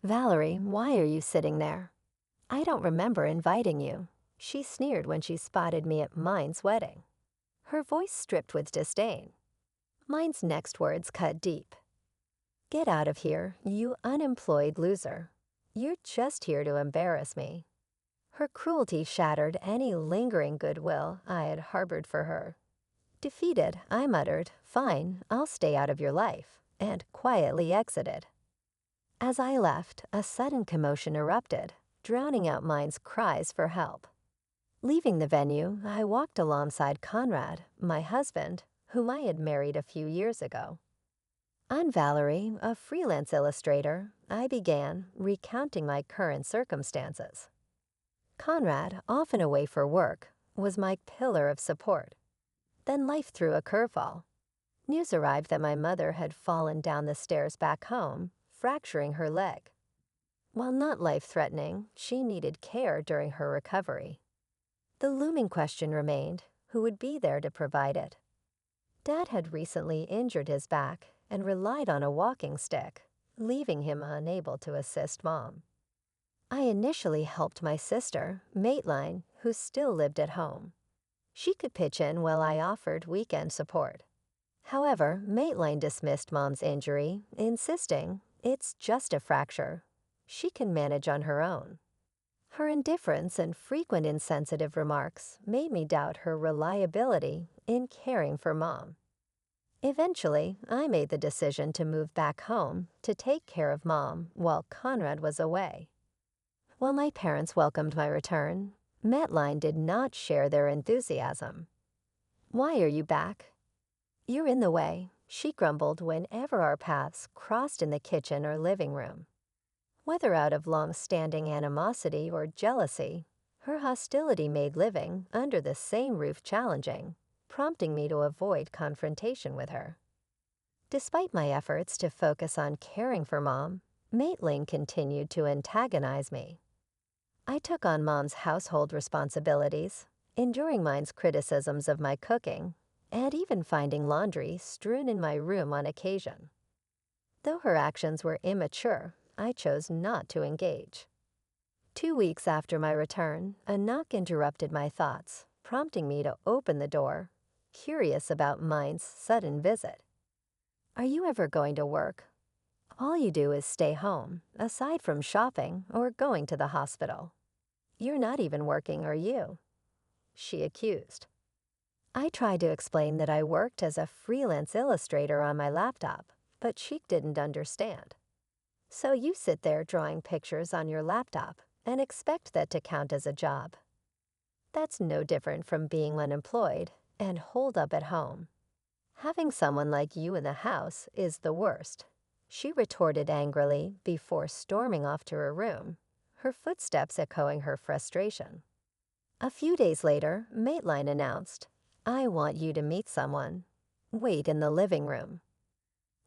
Valerie, why are you sitting there? I don't remember inviting you. She sneered when she spotted me at Mine's wedding, her voice stripped with disdain. Mine's next words cut deep. Get out of here, you unemployed loser. You're just here to embarrass me. Her cruelty shattered any lingering goodwill I had harbored for her. Defeated, I muttered, "Fine, I'll stay out of your life," and quietly exited. As I left, a sudden commotion erupted, drowning out Mine's cries for help. Leaving the venue, I walked alongside Conrad, my husband, whom I had married a few years ago. On Valerie, a freelance illustrator, I began recounting my current circumstances. Conrad, often away for work, was my pillar of support. Then life threw a curveball. News arrived that my mother had fallen down the stairs back home, fracturing her leg. While not life-threatening, she needed care during her recovery. The looming question remained, who would be there to provide it? Dad had recently injured his back and relied on a walking stick, leaving him unable to assist Mom. I initially helped my sister, Maitline, who still lived at home. She could pitch in while I offered weekend support. However, Maitline dismissed Mom's injury, insisting, "It's just a fracture. She can manage on her own." Her indifference and frequent insensitive remarks made me doubt her reliability in caring for Mom. Eventually, I made the decision to move back home to take care of Mom while Conrad was away. While my parents welcomed my return, Maitline did not share their enthusiasm. "Why are you back?" "You're in the way," she grumbled whenever our paths crossed in the kitchen or living room. Whether out of long-standing animosity or jealousy, her hostility made living under the same roof challenging, prompting me to avoid confrontation with her. Despite my efforts to focus on caring for Mom, Maitline continued to antagonize me. I took on Mom's household responsibilities, enduring Mine's criticisms of my cooking, and even finding laundry strewn in my room on occasion. Though her actions were immature, I chose not to engage. 2 weeks after my return, a knock interrupted my thoughts, prompting me to open the door, curious about Mine's sudden visit. "Are you ever going to work? All you do is stay home, aside from shopping or going to the hospital. You're not even working, are you?" she accused. I tried to explain that I worked as a freelance illustrator on my laptop, but she didn't understand. "So you sit there drawing pictures on your laptop and expect that to count as a job. That's no different from being unemployed and holed up at home. Having someone like you in the house is the worst," she retorted angrily before storming off to her room, her footsteps echoing her frustration. A few days later, Maitline announced, "I want you to meet someone. Wait in the living room."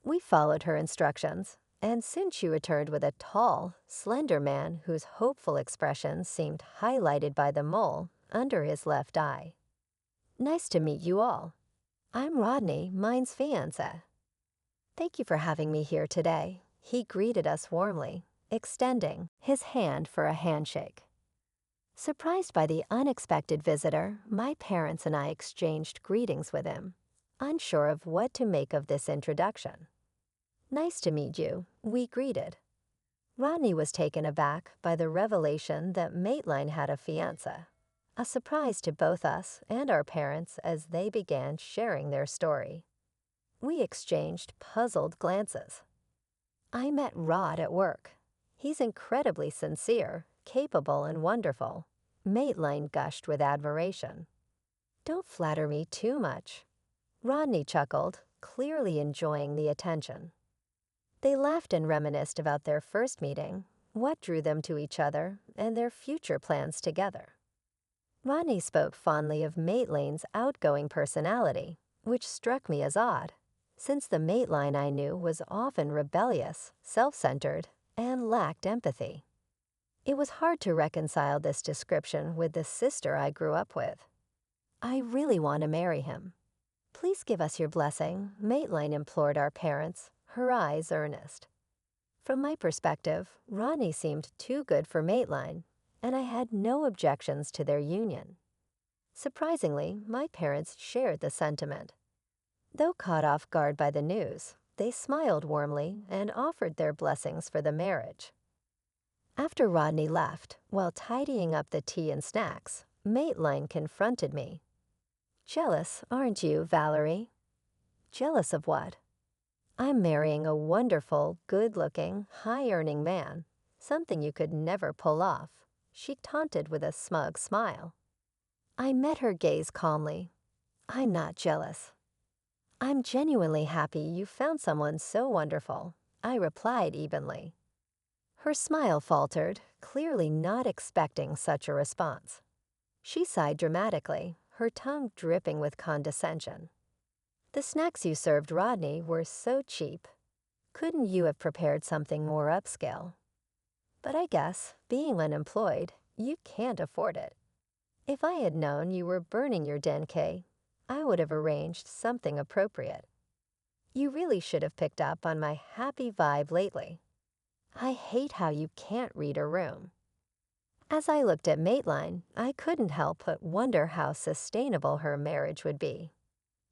We followed her instructions, and soon she returned with a tall, slender man whose hopeful expression seemed highlighted by the mole under his left eye. "Nice to meet you all. I'm Rodney, Mine's fiancé." "Thank you for having me here today," he greeted us warmly, extending his hand for a handshake. Surprised by the unexpected visitor, my parents and I exchanged greetings with him, unsure of what to make of this introduction. "Nice to meet you," we greeted. Rodney was taken aback by the revelation that Maitline had a fiancé, a surprise to both us and our parents as they began sharing their story. We exchanged puzzled glances. "I met Rod at work. He's incredibly sincere, capable, and wonderful," Maitline gushed with admiration. "Don't flatter me too much." Rodney chuckled, clearly enjoying the attention. They laughed and reminisced about their first meeting, what drew them to each other, and their future plans together. Rodney spoke fondly of Maitline's outgoing personality, which struck me as odd, since the Maitline I knew was often rebellious, self-centered, and lacked empathy. It was hard to reconcile this description with the sister I grew up with. "I really want to marry him. Please give us your blessing," Maitline implored our parents, her eyes earnest. From my perspective, Rodney seemed too good for Maitline, and I had no objections to their union. Surprisingly, my parents shared the sentiment. Though caught off guard by the news, they smiled warmly and offered their blessings for the marriage. After Rodney left, while tidying up the tea and snacks, Maitline confronted me. "Jealous, aren't you, Valerie?" "Jealous of what?" "I'm marrying a wonderful, good-looking, high-earning man, something you could never pull off," she taunted with a smug smile. I met her gaze calmly. "I'm not jealous." "I'm genuinely happy you found someone so wonderful," I replied evenly. Her smile faltered, clearly not expecting such a response. She sighed dramatically, her tongue dripping with condescension. "The snacks you served Rodney were so cheap. Couldn't you have prepared something more upscale? But I guess, being unemployed, you can't afford it. If I had known you were burning your denke, I would have arranged something appropriate. You really should have picked up on my happy vibe lately. I hate how you can't read a room." As I looked at Maitline, I couldn't help but wonder how sustainable her marriage would be.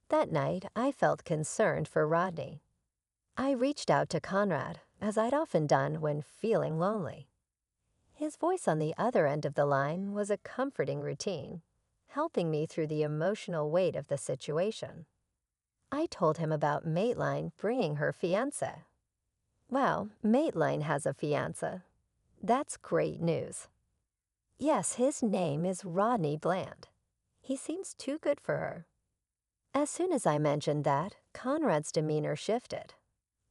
That night, I felt concerned for Rodney. I reached out to Conrad, as I'd often done when feeling lonely. His voice on the other end of the line was a comforting routine, helping me through the emotional weight of the situation. I told him about Maitline bringing her fiancé. "Wow, Maitline has a fiancé. That's great news." "Yes, his name is Rodney Bland. He seems too good for her." As soon as I mentioned that, Conrad's demeanor shifted.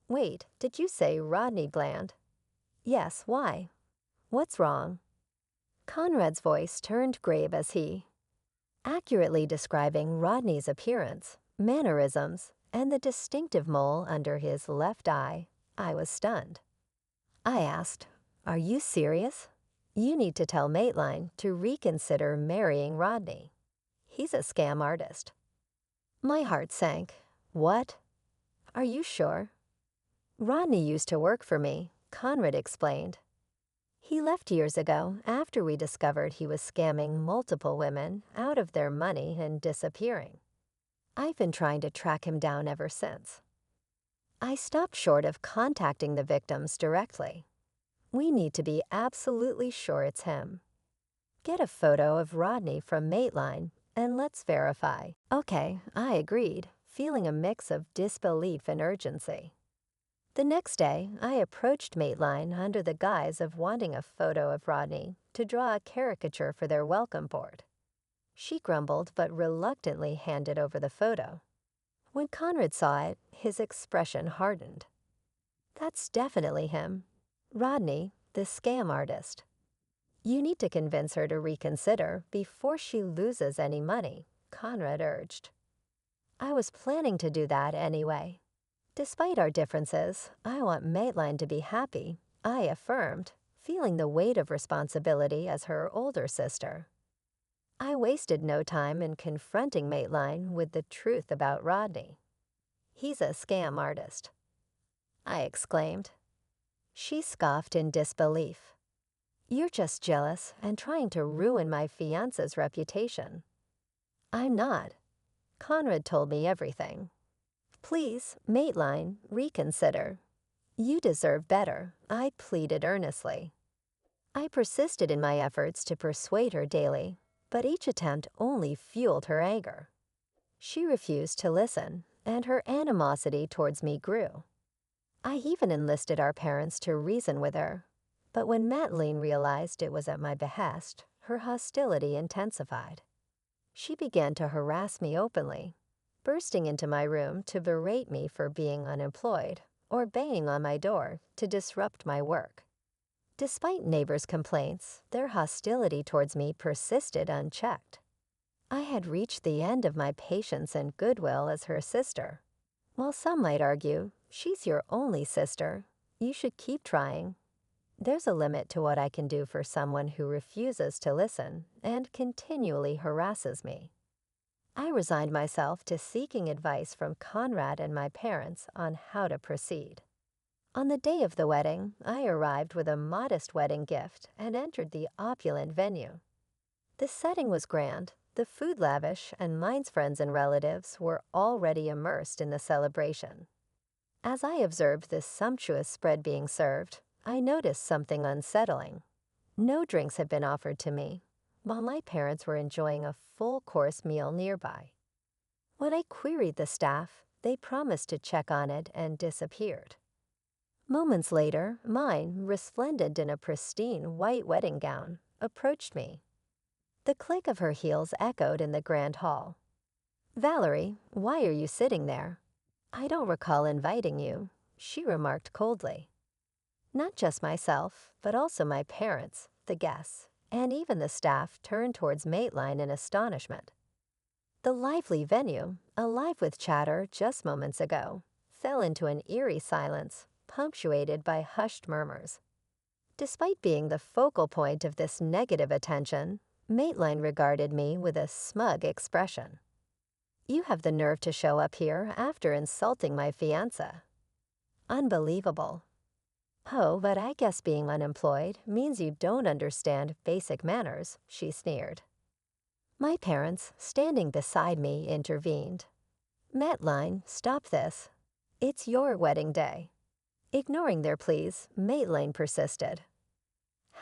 "Wait, did you say Rodney Bland?" "Yes, why? What's wrong?" Conrad's voice turned grave as he, accurately describing Rodney's appearance, mannerisms, and the distinctive mole under his left eye, I was stunned. I asked, "Are you serious? You need to tell Maitline to reconsider marrying Rodney. He's a scam artist." My heart sank. "What? Are you sure?" "Rodney used to work for me," Conrad explained. "He left years ago after we discovered he was scamming multiple women out of their money and disappearing. I've been trying to track him down ever since." I stopped short of contacting the victims directly. We need to be absolutely sure it's him. "Get a photo of Rodney from Maitline and let's verify." "Okay," I agreed, feeling a mix of disbelief and urgency. The next day, I approached Maitline under the guise of wanting a photo of Rodney to draw a caricature for their welcome board. She grumbled but reluctantly handed over the photo. When Conrad saw it, his expression hardened. "That's definitely him. Rodney, the scam artist. You need to convince her to reconsider before she loses any money," Conrad urged. I was planning to do that anyway. "Despite our differences, I want Maitline to be happy," I affirmed, feeling the weight of responsibility as her older sister. I wasted no time in confronting Maitline with the truth about Rodney. "He's a scam artist," I exclaimed. She scoffed in disbelief. "You're just jealous and trying to ruin my fiancé's reputation." "I'm not. Conrad told me everything. Please, Maitline, reconsider. You deserve better," I pleaded earnestly. I persisted in my efforts to persuade her daily, but each attempt only fueled her anger. She refused to listen, and her animosity towards me grew. I even enlisted our parents to reason with her, but when Madeline realized it was at my behest, her hostility intensified. She began to harass me openly, bursting into my room to berate me for being unemployed or banging on my door to disrupt my work. Despite neighbors' complaints, their hostility towards me persisted unchecked. I had reached the end of my patience and goodwill as her sister. While some might argue, "She's your only sister. You should keep trying." There's a limit to what I can do for someone who refuses to listen and continually harasses me. I resigned myself to seeking advice from Conrad and my parents on how to proceed. On the day of the wedding, I arrived with a modest wedding gift and entered the opulent venue. The setting was grand, the food lavish, and mine's friends and relatives were already immersed in the celebration. As I observed this sumptuous spread being served, I noticed something unsettling. No drinks had been offered to me, while my parents were enjoying a full-course meal nearby. When I queried the staff, they promised to check on it and disappeared. Moments later, mine, resplendent in a pristine white wedding gown, approached me. The click of her heels echoed in the grand hall. "Valerie, why are you sitting there?" "I don't recall inviting you," she remarked coldly. Not just myself, but also my parents, the guests, and even the staff turned towards Maitline in astonishment. The lively venue, alive with chatter just moments ago, fell into an eerie silence, punctuated by hushed murmurs. Despite being the focal point of this negative attention, Maitline regarded me with a smug expression. "You have the nerve to show up here after insulting my fiancé." Unbelievable. "Oh, but I guess being unemployed means you don't understand basic manners," she sneered. My parents, standing beside me, intervened. "Maitline, stop this. It's your wedding day." Ignoring their pleas, Maitline persisted.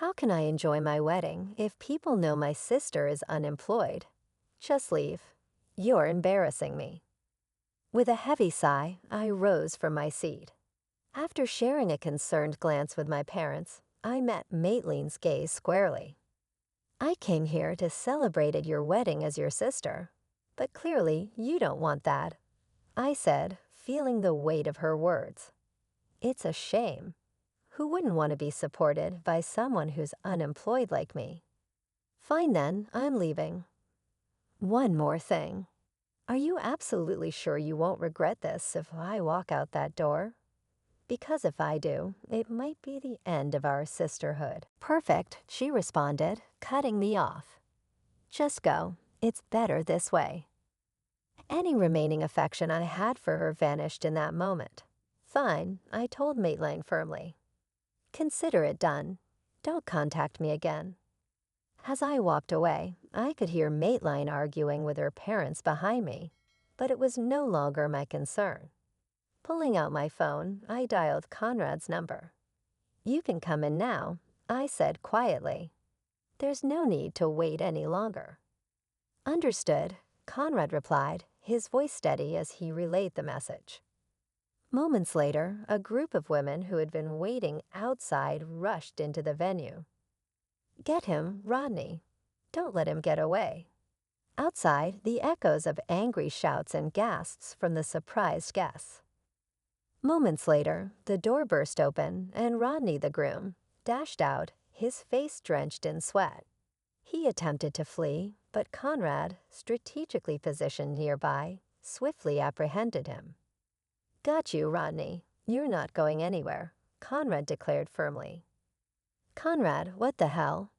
"How can I enjoy my wedding if people know my sister is unemployed? Just leave. You're embarrassing me." With a heavy sigh, I rose from my seat. After sharing a concerned glance with my parents, I met Maitline's gaze squarely. "I came here to celebrate at your wedding as your sister, but clearly you don't want that," I said, feeling the weight of her words. It's a shame. Who wouldn't want to be supported by someone who's unemployed like me? "Fine then, I'm leaving." "One more thing. Are you absolutely sure you won't regret this if I walk out that door? Because if I do, it might be the end of our sisterhood." "Perfect," she responded, cutting me off. "Just go. It's better this way." Any remaining affection I had for her vanished in that moment. "Fine," I told Maitline firmly. "Consider it done. Don't contact me again." As I walked away, I could hear Maitline arguing with her parents behind me, but it was no longer my concern. Pulling out my phone, I dialed Conrad's number. "You can come in now," I said quietly. "There's no need to wait any longer." "Understood," Conrad replied, his voice steady as he relayed the message. Moments later, a group of women who had been waiting outside rushed into the venue. "Get him, Rodney. Don't let him get away." Outside, the echoes of angry shouts and gasps from the surprised guests. Moments later, the door burst open and Rodney, the groom, dashed out, his face drenched in sweat. He attempted to flee, but Conrad, strategically positioned nearby, swiftly apprehended him. "Got you, Rodney. You're not going anywhere," Conrad declared firmly. "Conrad, what the hell?"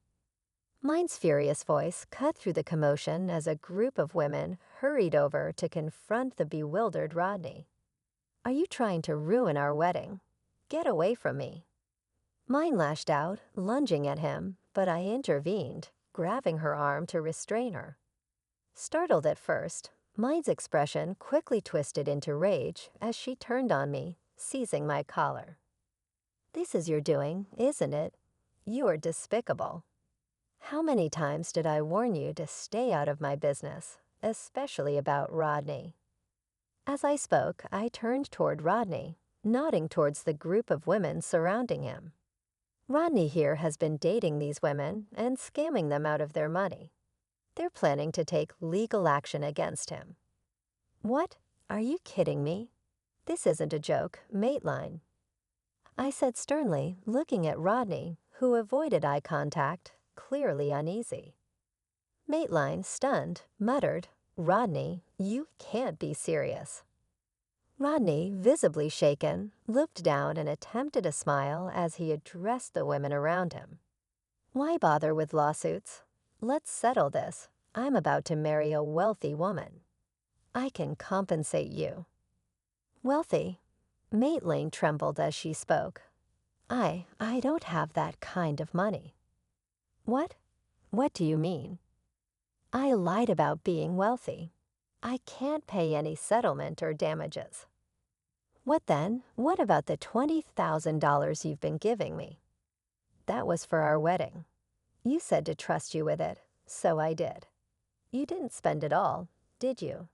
Mine's furious voice cut through the commotion as a group of women hurried over to confront the bewildered Rodney. "Are you trying to ruin our wedding? Get away from me." Mine lashed out, lunging at him, but I intervened, grabbing her arm to restrain her. Startled at first, Mine's expression quickly twisted into rage as she turned on me, seizing my collar. "This is your doing, isn't it? You're despicable. How many times did I warn you to stay out of my business, especially about Rodney?" As I spoke, I turned toward Rodney, nodding towards the group of women surrounding him. "Rodney here has been dating these women and scamming them out of their money. They're planning to take legal action against him." "What? Are you kidding me? This isn't a joke, Maitline," I said sternly, looking at Rodney, who avoided eye contact, clearly uneasy. Maitline, stunned, muttered, "Rodney, you can't be serious." Rodney, visibly shaken, looked down and attempted a smile as he addressed the women around him. "Why bother with lawsuits? Let's settle this. I'm about to marry a wealthy woman. I can compensate you." "Wealthy? Maitland trembled as she spoke. I don't have that kind of money. What? What do you mean? I lied about being wealthy. I can't pay any settlement or damages. What then? What about the $20,000 you've been giving me? That was for our wedding. You said to trust you with it, so I did. You didn't spend it all, did you?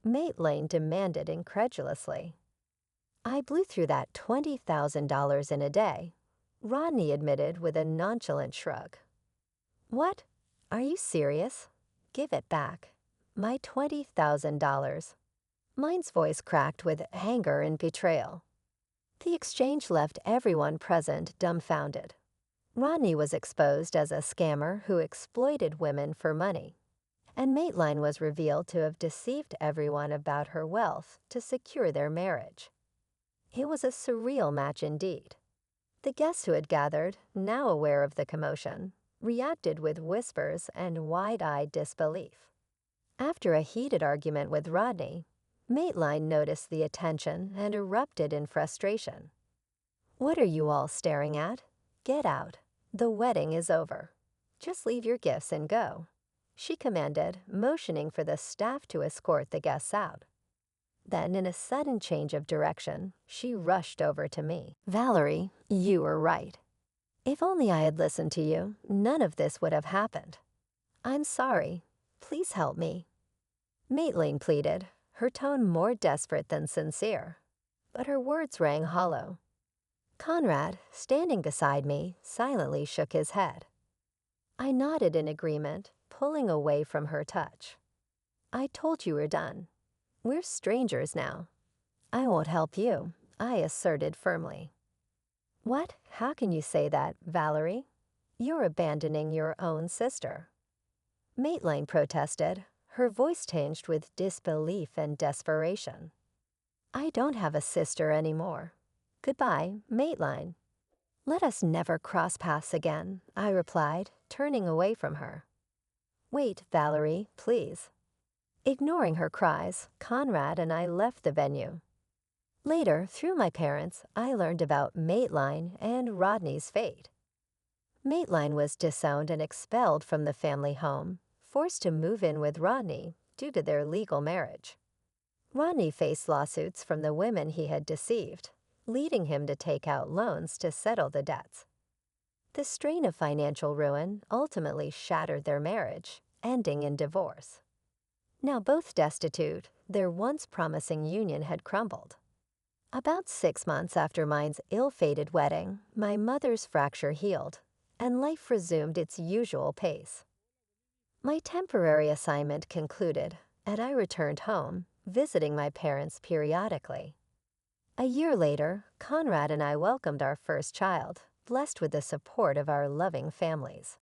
Maitland demanded incredulously. I blew through that $20,000 in a day, Rodney admitted with a nonchalant shrug. What? Are you serious? Give it back. My $20,000. Mine's voice cracked with anger and betrayal. The exchange left everyone present dumbfounded. Rodney was exposed as a scammer who exploited women for money, and Maitline was revealed to have deceived everyone about her wealth to secure their marriage. It was a surreal match indeed. The guests who had gathered, now aware of the commotion, reacted with whispers and wide-eyed disbelief. After a heated argument with Rodney, Maitline noticed the attention and erupted in frustration. What are you all staring at? Get out. The wedding is over. Just leave your gifts and go, she commanded, motioning for the staff to escort the guests out. Then, in a sudden change of direction, she rushed over to me. Valerie, you were right. If only I had listened to you, none of this would have happened. I'm sorry. Please help me. Maitline pleaded, her tone more desperate than sincere, but her words rang hollow. Conrad, standing beside me, silently shook his head. I nodded in agreement, pulling away from her touch. I told you we're done. We're strangers now. I won't help you, I asserted firmly. What? How can you say that, Valerie? You're abandoning your own sister. Maitline protested, her voice tinged with disbelief and desperation. I don't have a sister anymore. Goodbye, Maitline. Let us never cross paths again, I replied, turning away from her. Wait, Valerie, please. Ignoring her cries, Conrad and I left the venue. Later, through my parents, I learned about Maitline and Rodney's fate. Maitline was disowned and expelled from the family home, forced to move in with Rodney due to their legal marriage. Rodney faced lawsuits from the women he had deceived, leading him to take out loans to settle the debts. The strain of financial ruin ultimately shattered their marriage, ending in divorce. Now both destitute, their once promising union had crumbled. About 6 months after mine's ill-fated wedding, my mother's fracture healed, and life resumed its usual pace. My temporary assignment concluded, and I returned home, visiting my parents periodically. A year later, Conrad and I welcomed our first child, blessed with the support of our loving families.